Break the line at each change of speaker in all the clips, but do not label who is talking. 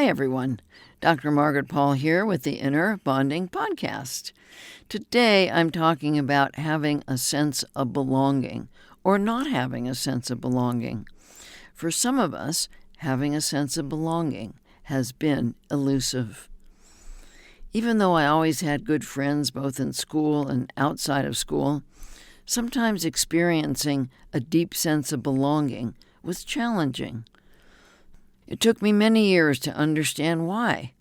everyone. Dr. Margaret Paul here with the Inner Bonding Podcast. Today I'm talking about having a sense of belonging or not having a sense of belonging. For some of us, having a sense of belonging has been elusive. Even though I always had good friends both in school and outside of school, sometimes experiencing a deep sense of belonging was challenging. It took me many years to understand why.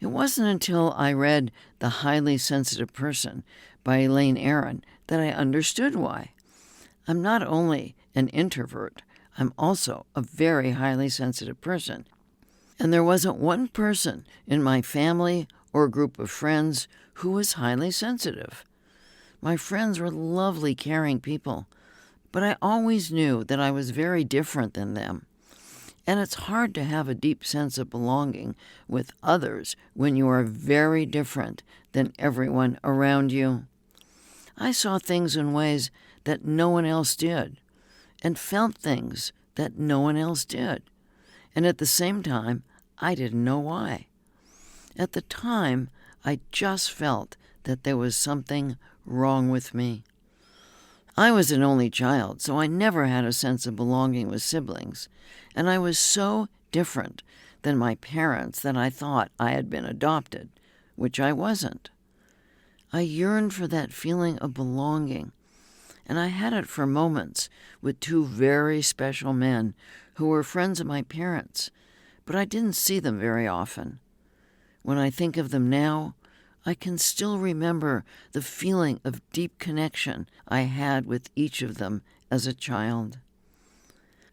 It wasn't until I read The Highly Sensitive Person by Elaine Aron that I understood why. I'm not only an introvert, I'm also a very highly sensitive person. And there wasn't one person in my family or group of friends who was highly sensitive. My friends were lovely, caring people, but I always knew that I was very different than them. And it's hard to have a deep sense of belonging with others when you are very different than everyone around you. I saw things in ways that no one else did, and felt things that no one else did. And at the same time, I didn't know why. At the time, I just felt that there was something wrong with me. I was an only child, so I never had a sense of belonging with siblings, and I was so different than my parents that I thought I had been adopted, which I wasn't. I yearned for that feeling of belonging, and I had it for moments with two very special men who were friends of my parents, but I didn't see them very often. When I think of them now, I can still remember the feeling of deep connection I had with each of them as a child.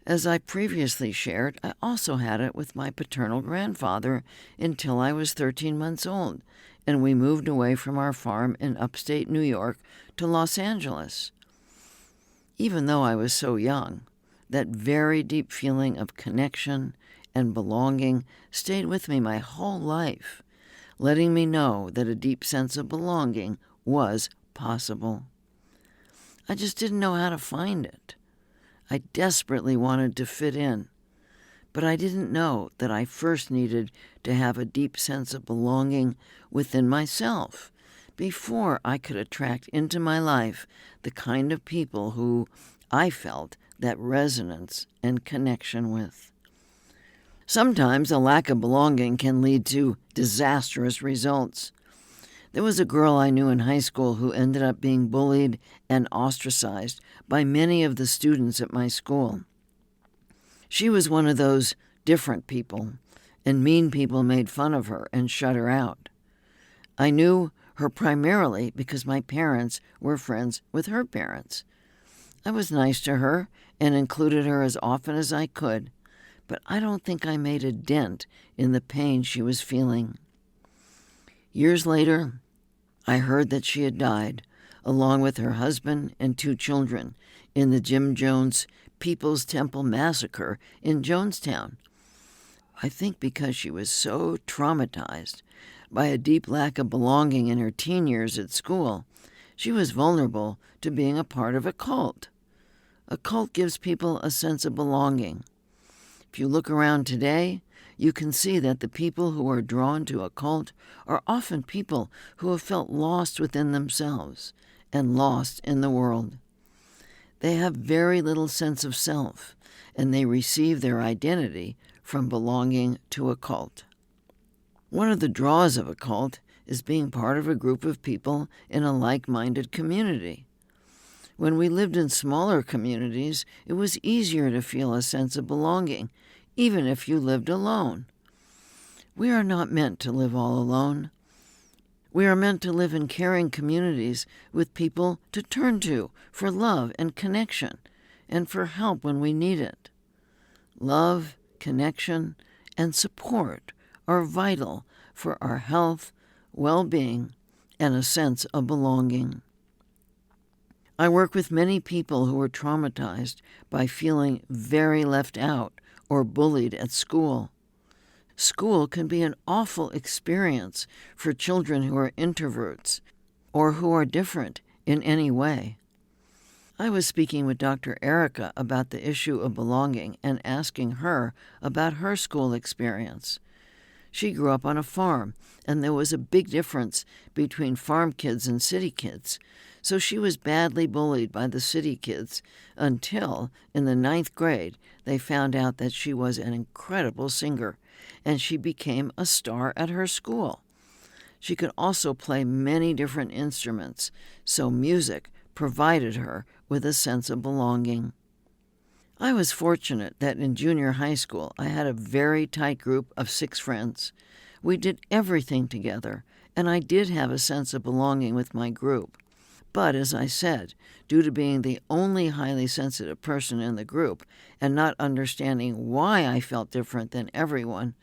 As I previously shared, I also had it with my paternal grandfather until I was 13 months old, and we moved away from our farm in upstate New York to Los Angeles. Even though I was so young, that very deep feeling of connection and belonging stayed with me my whole life, letting me know that a deep sense of belonging was possible. I just didn't know how to find it. I desperately wanted to fit in, but I didn't know that I first needed to have a deep sense of belonging within myself before I could attract into my life the kind of people who I felt that resonance and connection with. Sometimes a lack of belonging can lead to disastrous results. There was a girl I knew in high school who ended up being bullied and ostracized by many of the students at my school. She was one of those different people, and mean people made fun of her and shut her out. I knew her primarily because my parents were friends with her parents. I was nice to her and included her as often as I could, but I don't think I made a dent in the pain she was feeling. Years later, I heard that she had died, along with her husband and 2 children, in the Jim Jones People's Temple Massacre in Jonestown. I think because she was so traumatized by a deep lack of belonging in her teen years at school, she was vulnerable to being a part of a cult. A cult gives people a sense of belonging. If you look around today, you can see that the people who are drawn to a cult are often people who have felt lost within themselves and lost in the world. They have very little sense of self, and they receive their identity from belonging to a cult. One of the draws of a cult is being part of a group of people in a like-minded community. When we lived in smaller communities, it was easier to feel a sense of belonging, even if you lived alone. We are not meant to live all alone. We are meant to live in caring communities with people to turn to for love and connection, and for help when we need it. Love, connection, and support are vital for our health, well-being, and a sense of belonging. I work with many people who are traumatized by feeling very left out or bullied at school. School can be an awful experience for children who are introverts or who are different in any way. I was speaking with Dr. Erica about the issue of belonging and asking her about her school experience. She grew up on a farm, and there was a big difference between farm kids and city kids. So she was badly bullied by the city kids until, in the 9th grade, they found out that she was an incredible singer, and she became a star at her school. She could also play many different instruments, so music provided her with a sense of belonging. I was fortunate that in junior high school I had a very tight group of 6 friends. We did everything together, and I did have a sense of belonging with my group. But as I said, due to being the only highly sensitive person in the group and not understanding why I felt different than everyone,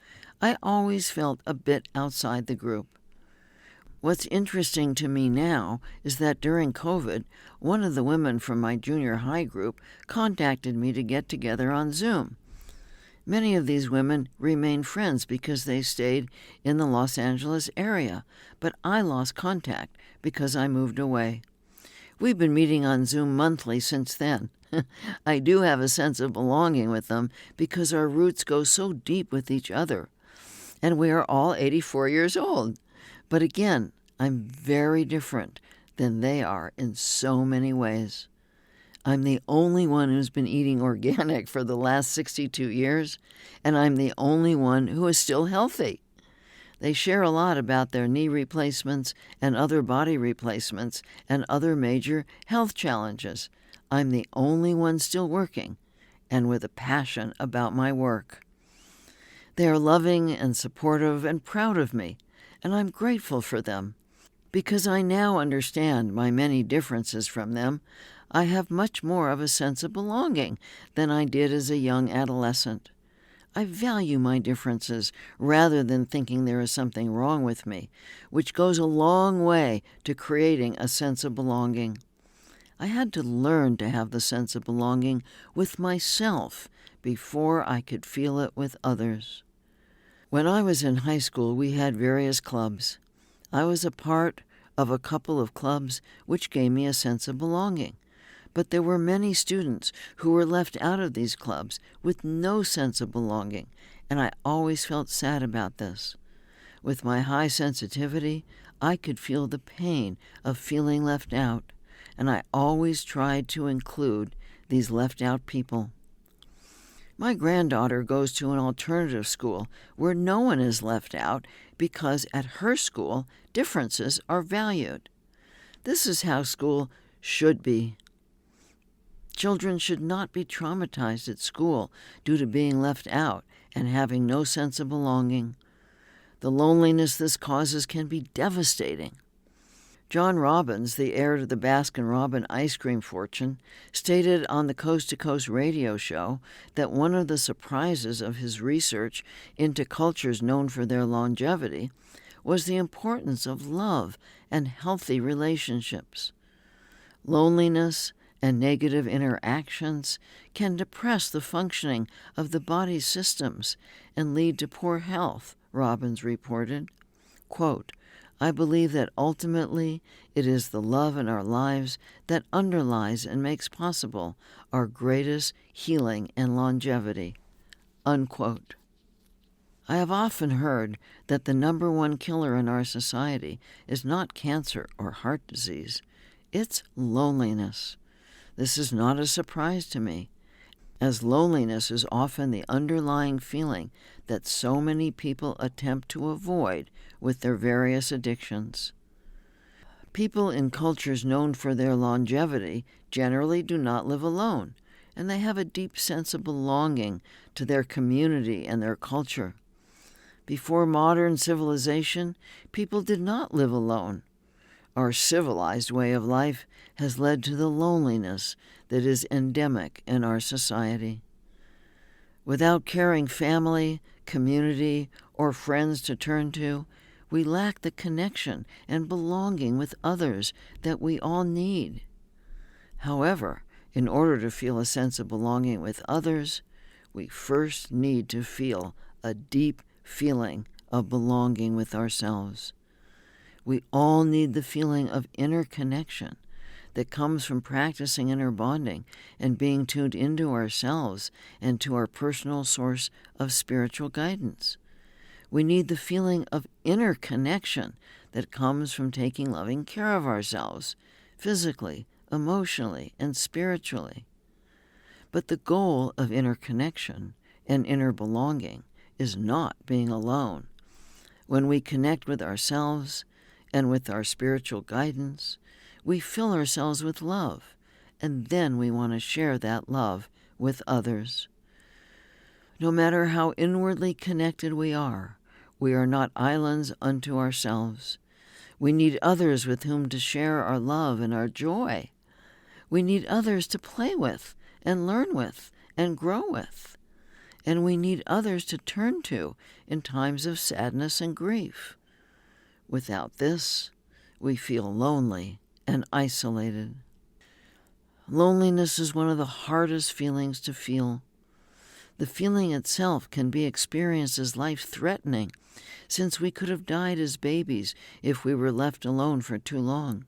I always felt a bit outside the group. What's interesting to me now is that during COVID, one of the women from my junior high group contacted me to get together on Zoom. Many of these women remain friends because they stayed in the Los Angeles area, but I lost contact because I moved away. We've been meeting on Zoom monthly since then. I do have a sense of belonging with them because our roots go so deep with each other, and we are all 84 years old. But again, I'm very different than they are in so many ways. I'm the only one who's been eating organic for the last 62 years, and I'm the only one who is still healthy. They share a lot about their knee replacements and other body replacements and other major health challenges. I'm the only one still working and with a passion about my work. They are loving and supportive and proud of me, and I'm grateful for them. Because I now understand my many differences from them, I have much more of a sense of belonging than I did as a young adolescent. I value my differences rather than thinking there is something wrong with me, which goes a long way to creating a sense of belonging. I had to learn to have the sense of belonging with myself before I could feel it with others. When I was in high school, we had various clubs. I was a part of a couple of clubs which gave me a sense of belonging. But there were many students who were left out of these clubs with no sense of belonging, and I always felt sad about this. With my high sensitivity, I could feel the pain of feeling left out, and I always tried to include these left out people. My granddaughter goes to an alternative school where no one is left out because at her school, differences are valued. This is how school should be. Children should not be traumatized at school due to being left out and having no sense of belonging. The loneliness this causes can be devastating. John Robbins, the heir to the Baskin-Robbins ice cream fortune, stated on the Coast to Coast radio show that one of the surprises of his research into cultures known for their longevity was the importance of love and healthy relationships. Loneliness and negative interactions can depress the functioning of the body's systems and lead to poor health, Robbins reported. Quote, I believe that ultimately it is the love in our lives that underlies and makes possible our greatest healing and longevity. Unquote. I have often heard that the number one killer in our society is not cancer or heart disease. It's loneliness. This is not a surprise to me, as loneliness is often the underlying feeling that so many people attempt to avoid with their various addictions. People in cultures known for their longevity generally do not live alone, and they have a deep sense of belonging to their community and their culture. Before modern civilization, people did not live alone. Our civilized way of life has led to the loneliness that is endemic in our society. Without caring family, community, or friends to turn to, we lack the connection and belonging with others that we all need. However, in order to feel a sense of belonging with others, we first need to feel a deep feeling of belonging with ourselves. We all need the feeling of inner connection that comes from practicing inner bonding and being tuned into ourselves and to our personal source of spiritual guidance. We need the feeling of inner connection that comes from taking loving care of ourselves, physically, emotionally, and spiritually. But the goal of inner connection and inner belonging is not being alone. When we connect with ourselves and with our spiritual guidance, we fill ourselves with love, and then we want to share that love with others. No matter how inwardly connected we are not islands unto ourselves. We need others with whom to share our love and our joy. We need others to play with and learn with and grow with. And we need others to turn to in times of sadness and grief. Without this, we feel lonely and isolated. Loneliness is one of the hardest feelings to feel. The feeling itself can be experienced as life-threatening, since we could have died as babies if we were left alone for too long.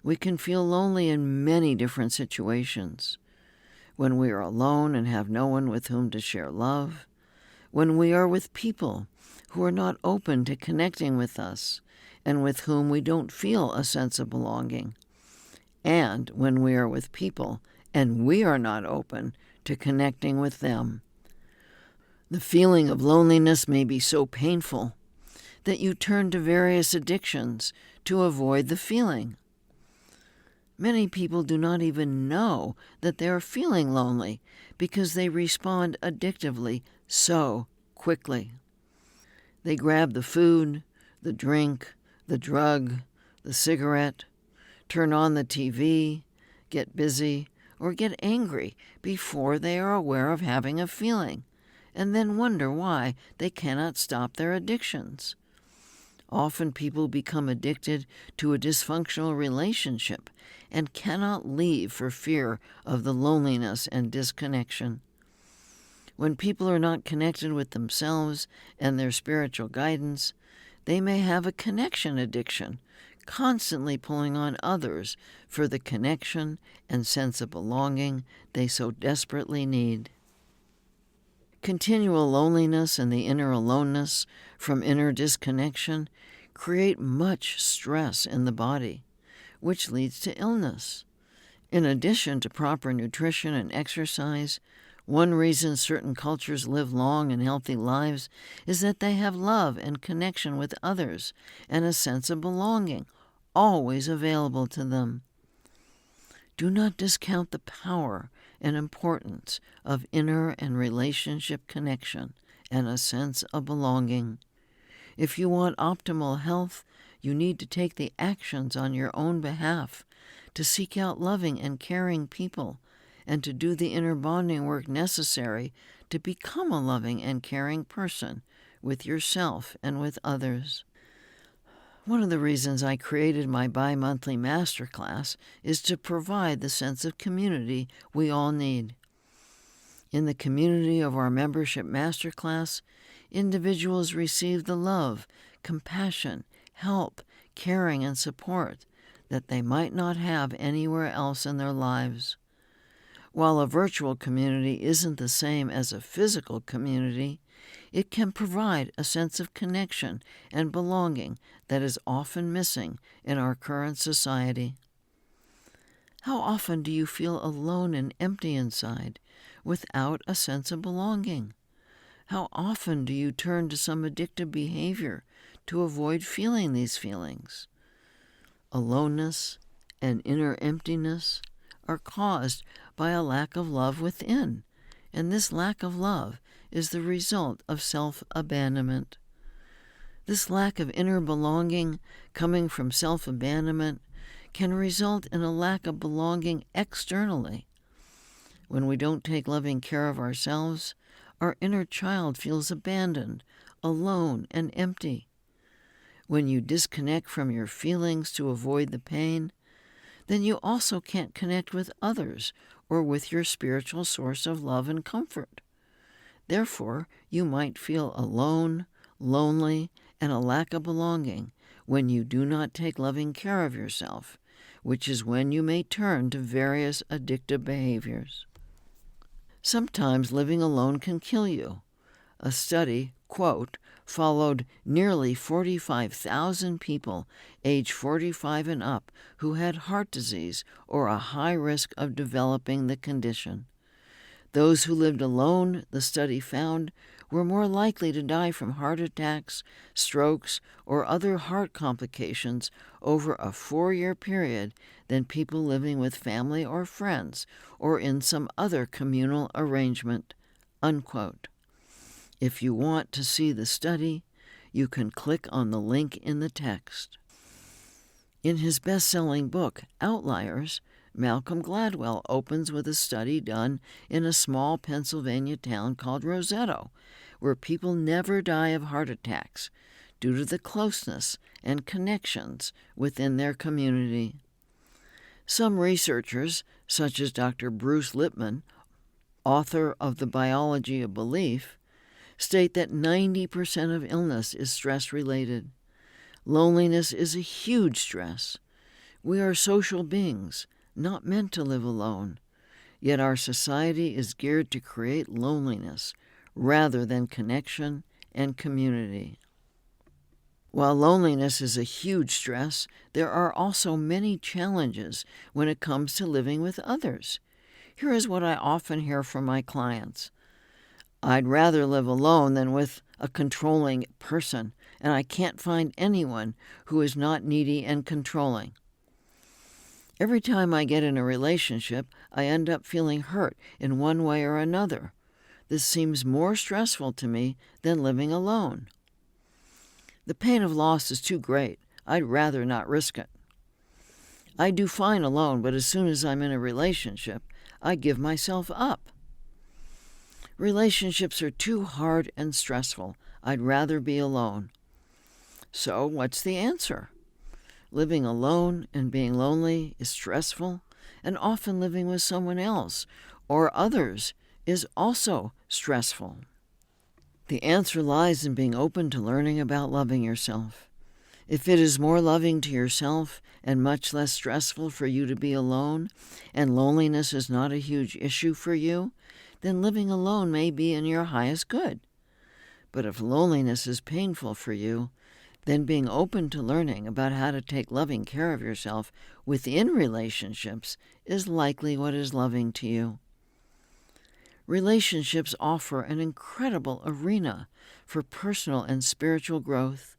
We can feel lonely in many different situations. When we are alone and have no one with whom to share love, when we are with people who are not open to connecting with us and with whom we don't feel a sense of belonging, and when we are with people and we are not open to connecting with them. The feeling of loneliness may be so painful that you turn to various addictions to avoid the feeling. Many people do not even know that they are feeling lonely because they respond addictively so quickly. They grab the food, the drink, the drug, the cigarette, turn on the TV, get busy, or get angry before they are aware of having a feeling, and then wonder why they cannot stop their addictions. Often people become addicted to a dysfunctional relationship and cannot leave for fear of the loneliness and disconnection. When people are not connected with themselves and their spiritual guidance, they may have a connection addiction, constantly pulling on others for the connection and sense of belonging they so desperately need. Continual loneliness and the inner aloneness from inner disconnection create much stress in the body, which leads to illness. In addition to proper nutrition and exercise, one reason certain cultures live long and healthy lives is that they have love and connection with others and a sense of belonging always available to them. Do not discount the power and importance of inner and relationship connection and a sense of belonging. If you want optimal health, you need to take the actions on your own behalf to seek out loving and caring people and to do the inner bonding work necessary to become a loving and caring person with yourself and with others. One of the reasons I created my bi-monthly masterclass is to provide the sense of community we all need. In the community of our membership masterclass, individuals receive the love, compassion, help, caring, and support that they might not have anywhere else in their lives. While a virtual community isn't the same as a physical community, it can provide a sense of connection and belonging that is often missing in our current society. How often do you feel alone and empty inside, without a sense of belonging? How often do you turn to some addictive behavior to avoid feeling these feelings? Aloneness and inner emptiness are caused by a lack of love within, and this lack of love is the result of self-abandonment. This lack of inner belonging coming from self-abandonment can result in a lack of belonging externally. When we don't take loving care of ourselves, our inner child feels abandoned, alone, and empty. When you disconnect from your feelings to avoid the pain, then you also can't connect with others or with your spiritual source of love and comfort. Therefore, you might feel alone, lonely, and a lack of belonging when you do not take loving care of yourself, which is when you may turn to various addictive behaviors. Sometimes living alone can kill you. A study, quote, followed nearly 45,000 people age 45 and up who had heart disease or a high risk of developing the condition. Those who lived alone, the study found, were more likely to die from heart attacks, strokes, or other heart complications over a 4-year period than people living with family or friends or in some other communal arrangement." Unquote. If you want to see the study, you can click on the link in the text. In his best-selling book, Outliers, Malcolm Gladwell opens with a study done in a small Pennsylvania town called Roseto, where people never die of heart attacks due to the closeness and connections within their community. Some researchers, such as Dr. Bruce Lipman, author of The Biology of Belief, state that 90% of illness is stress-related. Loneliness is a huge stress. We are social beings, not meant to live alone. Yet our society is geared to create loneliness rather than connection and community. While loneliness is a huge stress, there are also many challenges when it comes to living with others. Here is what I often hear from my clients. "I'd rather live alone than with a controlling person, and I can't find anyone who is not needy and controlling. Every time I get in a relationship, I end up feeling hurt in one way or another. This seems more stressful to me than living alone. The pain of loss is too great. I'd rather not risk it. I do fine alone, but as soon as I'm in a relationship, I give myself up. Relationships are too hard and stressful. I'd rather be alone." So what's the answer? Living alone and being lonely is stressful, and often living with someone else or others is also stressful. The answer lies in being open to learning about loving yourself. If it is more loving to yourself and much less stressful for you to be alone, and loneliness is not a huge issue for you, then living alone may be in your highest good. But if loneliness is painful for you, then being open to learning about how to take loving care of yourself within relationships is likely what is loving to you. Relationships offer an incredible arena for personal and spiritual growth.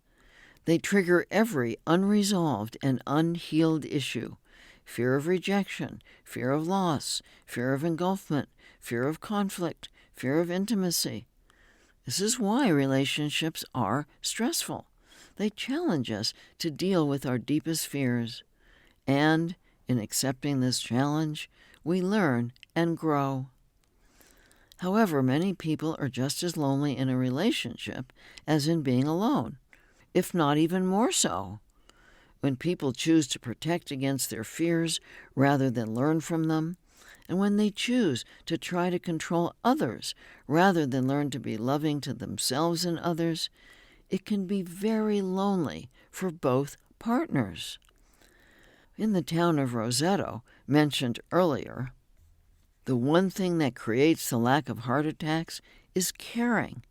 They trigger every unresolved and unhealed issue: fear of rejection, fear of loss, fear of engulfment, fear of conflict, fear of intimacy. This is why relationships are stressful. They challenge us to deal with our deepest fears. And in accepting this challenge, we learn and grow. However, many people are just as lonely in a relationship as in being alone, if not even more so. When people choose to protect against their fears rather than learn from them, and when they choose to try to control others rather than learn to be loving to themselves and others, it can be very lonely for both partners. In the town of Roseto, mentioned earlier, the one thing that creates the lack of heart attacks is caring.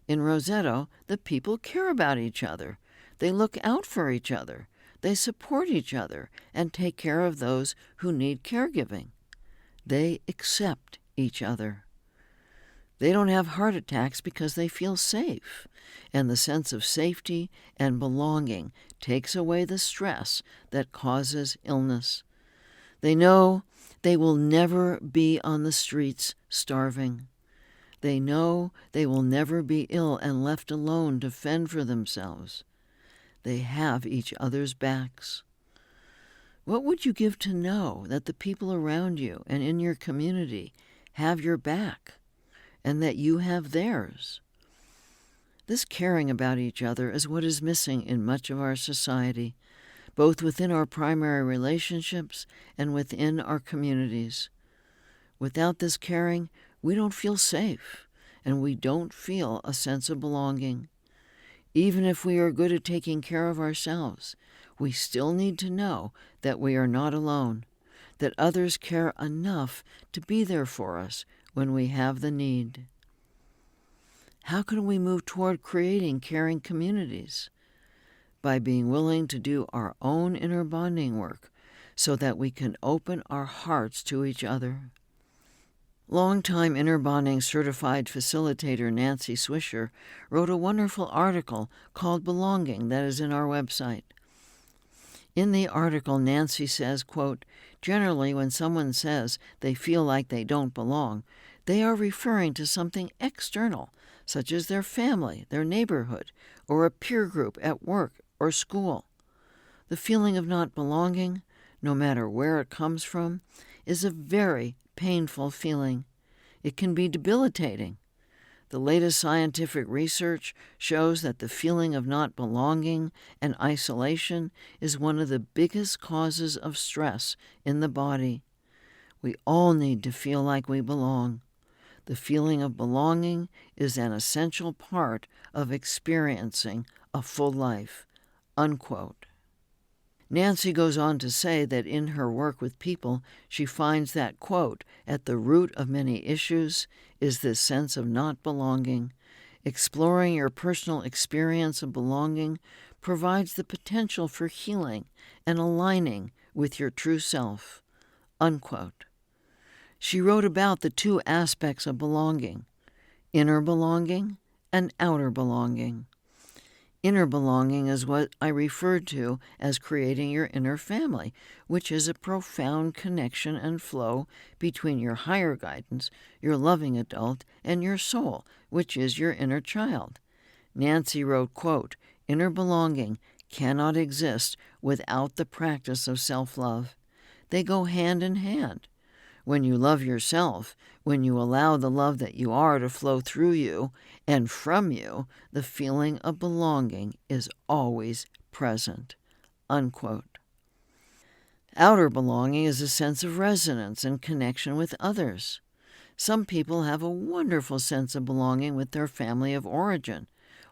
In Roseto, the people care about each other. They look out for each other. They support each other and take care of those who need caregiving. They accept each other. They don't have heart attacks because they feel safe, and the sense of safety and belonging takes away the stress that causes illness. They know they will never be on the streets starving. They know they will never be ill and left alone to fend for themselves. They have each other's backs. What would you give to know that the people around you and in your community have your back, and that you have theirs? This caring about each other is what is missing in much of our society, both within our primary relationships and within our communities. Without this caring, we don't feel safe, and we don't feel a sense of belonging. Even if we are good at taking care of ourselves, we still need to know that we are not alone, that others care enough to be there for us when we have the need. How can we move toward creating caring communities? By being willing to do our own inner bonding work so that we can open our hearts to each other. Longtime inner bonding certified facilitator Nancy Swisher wrote a wonderful article called Belonging that is in our website. In the article, Nancy says, quote, "Generally, when someone says they feel like they don't belong, they are referring to something external, such as their family, their neighborhood, or a peer group at work or school. The feeling of not belonging, no matter where it comes from, is a very painful feeling. It can be debilitating. The latest scientific research shows that the feeling of not belonging and isolation is one of the biggest causes of stress in the body. We all need to feel like we belong. The feeling of belonging is an essential part of experiencing a full life." Unquote. Nancy goes on to say that in her work with people, she finds that, quote, "at the root of many issues is this sense of not belonging. Exploring your personal experience of belonging provides the potential for healing and aligning with your true self." Unquote. She wrote about the two aspects of belonging, inner belonging and outer belonging. Inner belonging is what I referred to as creating your inner family, which is a profound connection and flow between your higher guidance, your loving adult, and your soul, which is your inner child. Nancy wrote, quote, "Inner belonging cannot exist without the practice of self-love. They go hand in hand. When you love yourself, when you allow the love that you are to flow through you and from you, the feeling of belonging is always present." Unquote. Outer belonging is a sense of resonance and connection with others. Some people have a wonderful sense of belonging with their family of origin,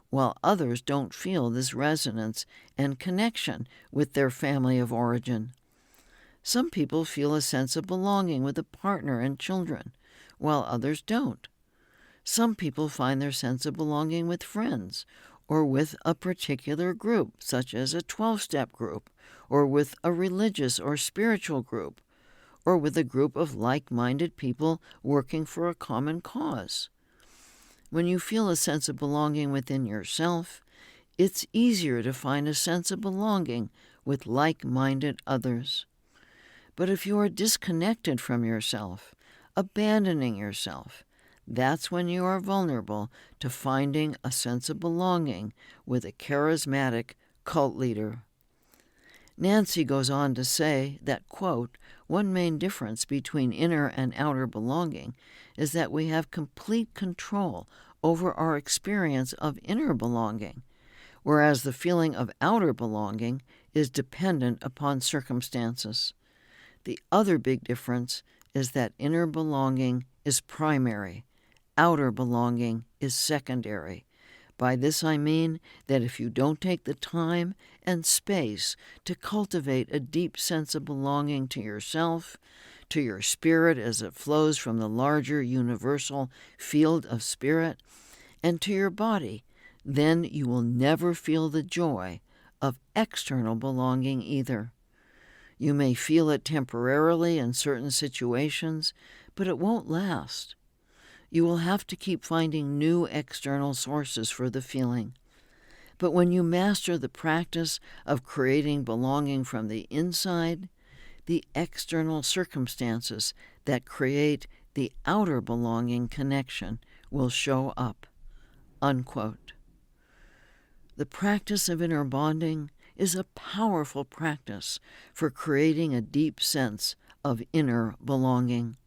while others don't feel this resonance and connection with their family of origin. Some people feel a sense of belonging with a partner and children, while others don't. Some people find their sense of belonging with friends, or with a particular group, such as a 12-step group, or with a religious or spiritual group, or with a group of like-minded people working for a common cause. When you feel a sense of belonging within yourself, it's easier to find a sense of belonging with like-minded others. But if you are disconnected from yourself, abandoning yourself, that's when you are vulnerable to finding a sense of belonging with a charismatic cult leader. Nancy goes on to say that, quote, "One main difference between inner and outer belonging is that we have complete control over our experience of inner belonging, whereas the feeling of outer belonging is dependent upon circumstances. The other big difference is that inner belonging is primary, outer belonging is secondary. By this I mean that if you don't take the time and space to cultivate a deep sense of belonging to yourself, to your spirit as it flows from the larger universal field of spirit, and to your body, then you will never feel the joy of external belonging either. You may feel it temporarily in certain situations, but it won't last. You will have to keep finding new external sources for the feeling. But when you master the practice of creating belonging from the inside, the external circumstances that create the outer belonging connection will show up." Unquote. The practice of inner bonding is a powerful practice for creating a deep sense of inner belonging.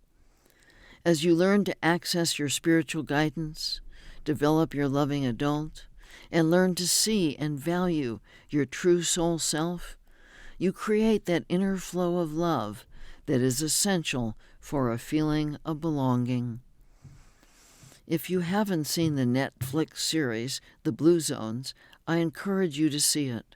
As you learn to access your spiritual guidance, develop your loving adult, and learn to see and value your true soul self, you create that inner flow of love that is essential for a feeling of belonging. If you haven't seen the Netflix series, The Blue Zones, I encourage you to see it.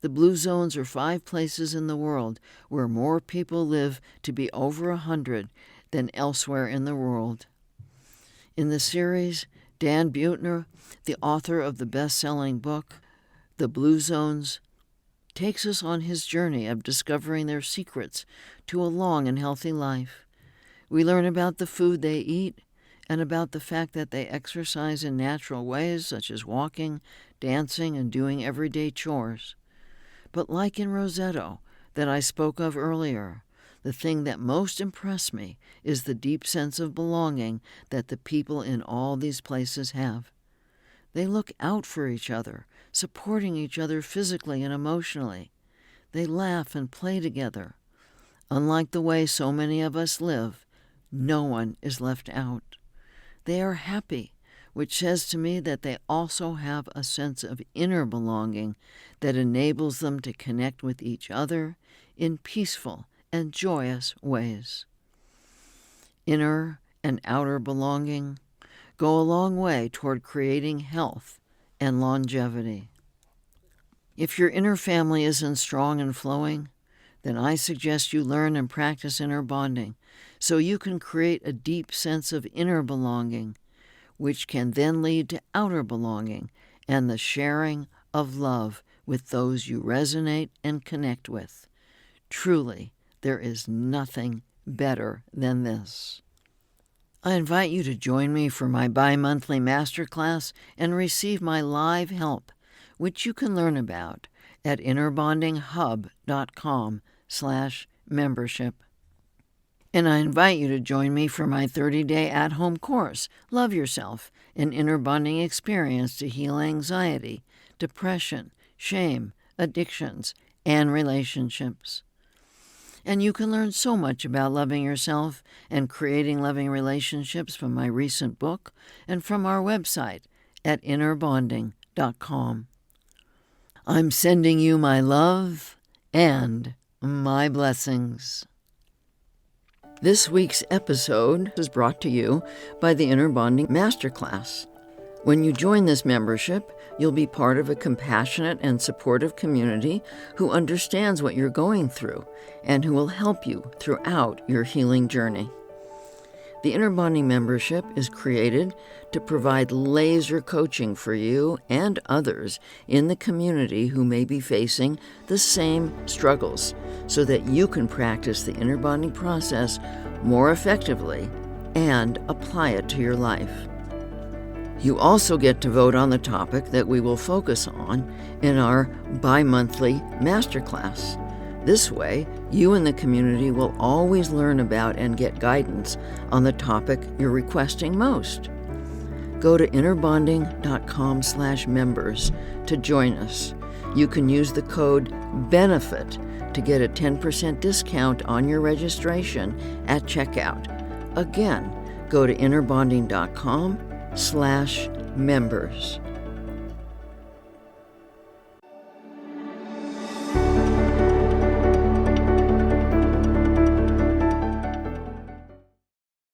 The Blue Zones are 5 places in the world where more people live to be over 100 than elsewhere in the world. In the series, Dan Buettner, the author of the best-selling book, The Blue Zones, takes us on his journey of discovering their secrets to a long and healthy life. We learn about the food they eat and about the fact that they exercise in natural ways such as walking, dancing, and doing everyday chores. But like in Rosetto that I spoke of earlier, the thing that most impressed me is the deep sense of belonging that the people in all these places have. They look out for each other, supporting each other physically and emotionally. They laugh and play together. Unlike the way so many of us live, no one is left out. They are happy, which says to me that they also have a sense of inner belonging that enables them to connect with each other in peaceful and joyous ways. Inner and outer belonging go a long way toward creating health and longevity. If your inner family isn't strong and flowing, then I suggest you learn and practice inner bonding so you can create a deep sense of inner belonging, which can then lead to outer belonging and the sharing of love with those you resonate and connect with. Truly, there is nothing better than this. I invite you to join me for my bi-monthly masterclass and receive my live help, which you can learn about at innerbondinghub.com/membership. And I invite you to join me for my 30-day at-home course, Love Yourself, an inner bonding experience to heal anxiety, depression, shame, addictions, and relationships. And you can learn so much about loving yourself and creating loving relationships from my recent book and from our website at innerbonding.com. I'm sending you my love and my blessings. This week's episode is brought to you by the Inner Bonding Masterclass. When you join this membership, you'll be part of a compassionate and supportive community who understands what you're going through and who will help you throughout your healing journey. The Inner Bonding membership is created to provide laser coaching for you and others in the community who may be facing the same struggles so that you can practice the inner bonding process more effectively and apply it to your life. You also get to vote on the topic that we will focus on in our bi-monthly masterclass. This way, you and the community will always learn about and get guidance on the topic you're requesting most. Go to innerbonding.com/members to join us. You can use the code BENEFIT to get a 10% discount on your registration at checkout. Again, go to innerbonding.com/members.